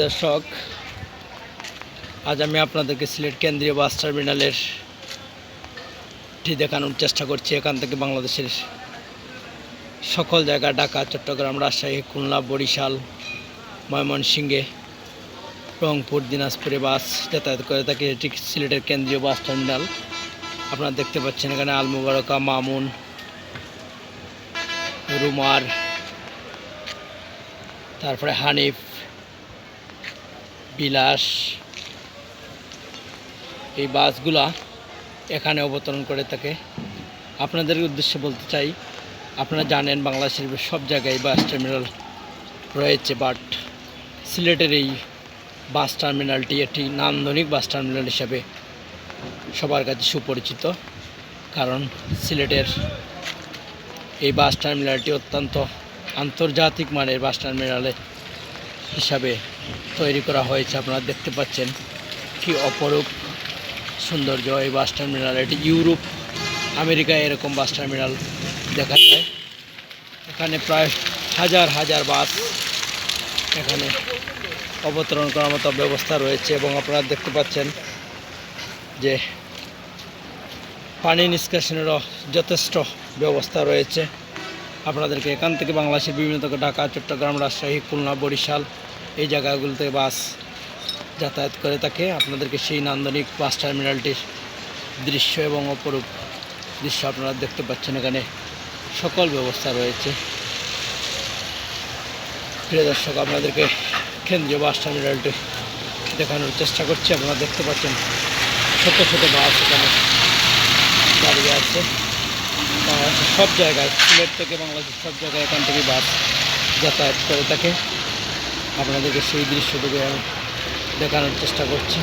দর্শক, আজ আমি আপনাদেরকে সিলেট কেন্দ্রীয় বাস টার্মিনালের দেখানোর চেষ্টা করছি। এখান থেকে বাংলাদেশের সকল জায়গা, ঢাকা, চট্টগ্রাম, রাজশাহী, খুলনা, বরিশাল, ময়মনসিংহে, রংপুর, দিনাজপুরে বাস যাতায়াত করে থাকে। এটি সিলেটের কেন্দ্রীয় বাস টার্মিনাল। আপনারা দেখতে পাচ্ছেন এখানে আল মুবারকা, মামুন, রুমার, তারপরে হানিফ, বিলাস, এই বাসগুলা এখানে অবতরণ করে থাকে। আপনাদের উদ্দেশ্যে বলতে চাই, আপনারা জানেন বাংলাদেশের সব জায়গায় বাস টার্মিনাল রয়েছে, বাট সিলেটের এই বাস টার্মিনালটি একটি নান্দনিক বাস টার্মিনাল হিসাবে সবার কাছে সুপরিচিত। কারণ সিলেটের এই বাস টার্মিনালটি অত্যন্ত আন্তর্জাতিক মানের বাস টার্মিনালে হিসাবে তৈরি করা হয়েছে। আপনারা দেখতে পাচ্ছেন কি অপরূপ সৌন্দর্য এই বাস টার্মিনাল। এটি ইউরোপ, আমেরিকায় এরকম বাস টার্মিনাল দেখা যায়। এখানে প্রায় হাজার হাজার বাস এখানে অবতরণ করার মতো ব্যবস্থা রয়েছে এবং আপনারা দেখতে পাচ্ছেন যে পানি নিষ্কাশনেরও যথেষ্ট ব্যবস্থা রয়েছে। আপনাদেরকে এখান থেকে বাংলাদেশের বিভিন্ন ঢাকা, চট্টগ্রাম, রাজশাহী, খুলনা, বরিশাল এই জায়গাগুলোতে বাস যাতায়াত করে থাকে। আপনাদেরকে সেই নান্দনিক বাস টার্মিনালটির দৃশ্য এবং অপরূপ দৃশ্য আপনারা দেখতে পাচ্ছেন। এখানে সকল ব্যবস্থা রয়েছে। প্রিয় দর্শক, আপনাদেরকে কেন্দ্রীয় বাস টার্মিনালটি দেখানোর চেষ্টা করছি। আপনারা দেখতে পাচ্ছেন ছোট ছোট বাস এখানে দাঁড়িয়ে আছে। বাংলাদেশের সব জায়গায়, সিলেট থেকে বাংলাদেশের সব জায়গায় এখান থেকে বাস যাতায়াত করে থাকে। আপনাদেরকে সেই দৃশ্যটুকু আমি দেখানোর চেষ্টা করছি।